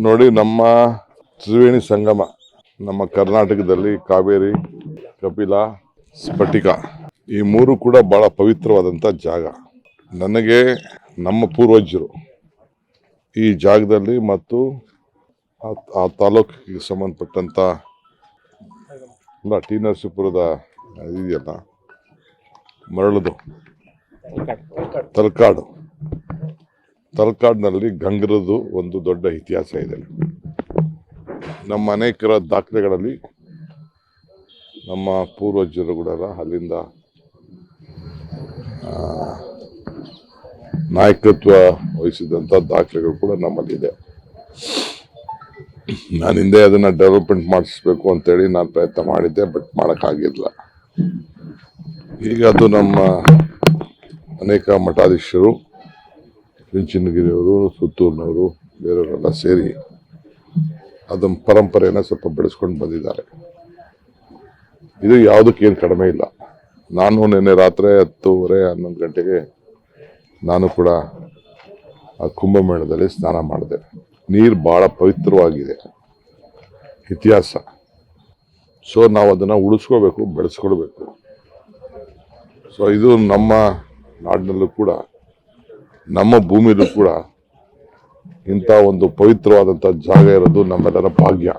ನೋಡಿ, ನಮ್ಮ ತ್ರಿವೇಣಿ ಸಂಗಮ ನಮ್ಮ ಕರ್ನಾಟಕದಲ್ಲಿ ಕಾವೇರಿ, ಕಪಿಲಾ, ಸ್ಫಟಿಕ ಈ ಮೂರು ಕೂಡ ಬಹಳ ಪವಿತ್ರವಾದಂಥ ಜಾಗ. ನನಗೆ ನಮ್ಮ ಪೂರ್ವಜರು ಈ ಜಾಗದಲ್ಲಿ ಮತ್ತು ಆ ತಾಲೂಕಿಗೆ ಸಂಬಂಧಪಟ್ಟಂಥ ಟಿ ನರಸೀಪುರದ ಇದೆಯಲ್ಲ ಮರಳದು ತಲಕಾಡಿನಲ್ಲಿ ಗಂಗರದು ಒಂದು ದೊಡ್ಡ ಇತಿಹಾಸ ಇದೆ. ನಮ್ಮ ಅನೇಕರ ದಾಖಲೆಗಳಲ್ಲಿ ನಮ್ಮ ಪೂರ್ವಜರು ಕೂಡ ಅಲ್ಲಿಂದ ನಾಯಕತ್ವ ವಹಿಸಿದಂಥ ದಾಖಲೆಗಳು ಕೂಡ ನಮ್ಮಲ್ಲಿದೆ. ನಾನು ಹಿಂದೆ ಅದನ್ನು ಡೆವಲಪ್ಮೆಂಟ್ ಮಾಡಿಸ್ಬೇಕು ಅಂತೇಳಿ ನಾನು ಪ್ರಯತ್ನ ಮಾಡಿದ್ದೆ, ಬಟ್ ಮಾಡೋಕ್ಕಾಗಿಲ್ಲ. ಈಗ ಅದು ನಮ್ಮ ಅನೇಕ ಮಠಾಧೀಶರು, ಚಿನ್ನಗಿರಿಯವರು, ಸುತ್ತೂರಿನವರು, ಬೇರೆಯವರೆಲ್ಲ ಸೇರಿ ಅದನ್ನ ಪರಂಪರೆಯನ್ನು ಸ್ವಲ್ಪ ಬೆಳೆಸ್ಕೊಂಡು ಬಂದಿದ್ದಾರೆ. ಇದು ಯಾವುದಕ್ಕೇನು ಕಡಿಮೆ ಇಲ್ಲ. ನಾನು ನಿನ್ನೆ ರಾತ್ರಿ 10:30, 11 ಗಂಟೆಗೆ ನಾನು ಕೂಡ ಆ ಕುಂಭಮೇಳದಲ್ಲಿ ಸ್ನಾನ ಮಾಡಿದೆ. ನೀರು ಭಾಳ ಪವಿತ್ರವಾಗಿದೆ, ಇತಿಹಾಸ. ಸೊ ನಾವು ಅದನ್ನು ಉಳಿಸ್ಕೋಬೇಕು, ಬೆಳೆಸ್ಕೊಳ್ಬೇಕು. ಸೊ ಇದು ನಮ್ಮ ನಾಡಿನಲ್ಲೂ ಕೂಡ, ನಮ್ಮ ಭೂಮಿಯಲ್ಲೂ ಕೂಡ ಇಂಥ ಒಂದು ಪವಿತ್ರವಾದಂಥ ಜಾಗ ಇರೋದು ನಮ್ಮೆಲ್ಲರ ಭಾಗ್ಯ.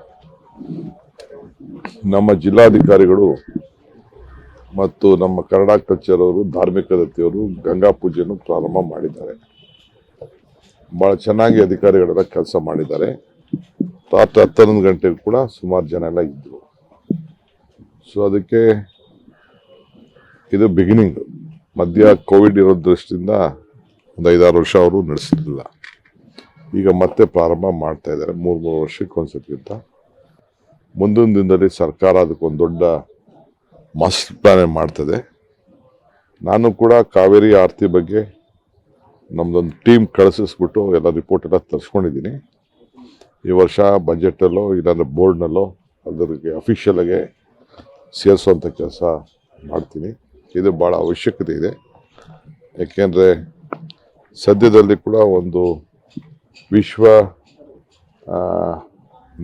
ನಮ್ಮ ಜಿಲ್ಲಾಧಿಕಾರಿಗಳು ಮತ್ತು ನಮ್ಮ ಕನ್ನಡ ಕಲ್ಚರ್ ಅವರು, ಧಾರ್ಮಿಕ ದತ್ತಿಯವರು ಗಂಗಾ ಪೂಜೆಯನ್ನು ಪ್ರಾರಂಭ ಮಾಡಿದ್ದಾರೆ. ಭಾಳ ಚೆನ್ನಾಗಿ ಅಧಿಕಾರಿಗಳೆಲ್ಲ ಕೆಲಸ ಮಾಡಿದ್ದಾರೆ. ರಾತ್ರಿ 11 ಗಂಟೆಗೆ ಕೂಡ ಸುಮಾರು ಜನ ಎಲ್ಲ ಇದ್ದರು. ಸೊ ಅದಕ್ಕೆ ಇದು ಬಿಗಿನಿಂಗ್. ಮಧ್ಯ ಕೋವಿಡ್ ಇರೋ ದೃಷ್ಟಿಯಿಂದ ಒಂದು 5-6 ವರ್ಷ ಅವರು ನಡೆಸಲಿಲ್ಲ. ಈಗ ಮತ್ತೆ ಪ್ರಾರಂಭ ಮಾಡ್ತಾ ಇದ್ದಾರೆ, 3 ವರ್ಷಕ್ಕೆ ಒಂದ್ಸತಿಗಿಂತ. ಮುಂದಿನ ದಿನದಲ್ಲಿ ಸರ್ಕಾರ ಅದಕ್ಕೊಂದು ದೊಡ್ಡ ಮಾಸ್ಟರ್ ಪ್ಲಾನ್ ಮಾಡ್ತದೆ. ನಾನು ಕೂಡ ಕಾವೇರಿ ಆರತಿ ಬಗ್ಗೆ ನಮ್ದೊಂದು ಟೀಮ್ ಕಳಿಸಿಸ್ಬಿಟ್ಟು ಎಲ್ಲ ರಿಪೋರ್ಟ್ ಎಲ್ಲ ತರಿಸ್ಕೊಂಡಿದ್ದೀನಿ. ಈ ವರ್ಷ ಬಜೆಟಲ್ಲೋ ಇಲ್ಲಾಂದ್ರೆ ಬೋರ್ಡ್ನಲ್ಲೋ ಅದರಿಗೆ ಅಫಿಷಿಯಲಾಗೆ ಸೇರಿಸುವಂಥ ಕೆಲಸ ಮಾಡ್ತೀನಿ. ಇದು ಭಾಳ ಅವಶ್ಯಕತೆ ಇದೆ. ಯಾಕೆಂದರೆ ಸದ್ಯದಲ್ಲಿ ಕೂಡ ಒಂದು ವಿಶ್ವ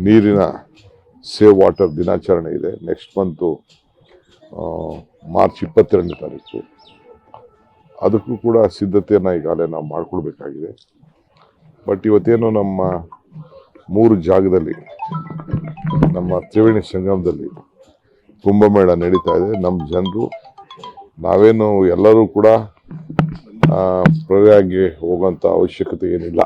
ನೀರಿನ ಸೇವ್ ವಾಟರ್ ದಿನಾಚರಣೆ ಇದೆ. ನೆಕ್ಸ್ಟ್ ಮಂತು ಮಾರ್ಚ್ 22ನೇ ತಾರೀಕು. ಅದಕ್ಕೂ ಕೂಡ ಸಿದ್ಧತೆಯನ್ನು ಈಗಾಗಲೇ ನಾವು ಮಾಡ್ಕೊಳ್ಬೇಕಾಗಿದೆ. ಬಟ್ ಇವತ್ತೇನು ನಮ್ಮ 3 ಜಾಗದಲ್ಲಿ, ನಮ್ಮ ತ್ರಿವೇಣಿ ಸಂಗಮದಲ್ಲಿ ಕುಂಭಮೇಳ ನಡೀತಾ ಇದೆ. ನಮ್ಮ ಜನರು ನಾವೇನು ಎಲ್ಲರೂ ಕೂಡ ಪ್ರಯಾಗಿಗೆ ಹೋಗುವಂಥ ಅವಶ್ಯಕತೆ ಏನಿಲ್ಲ.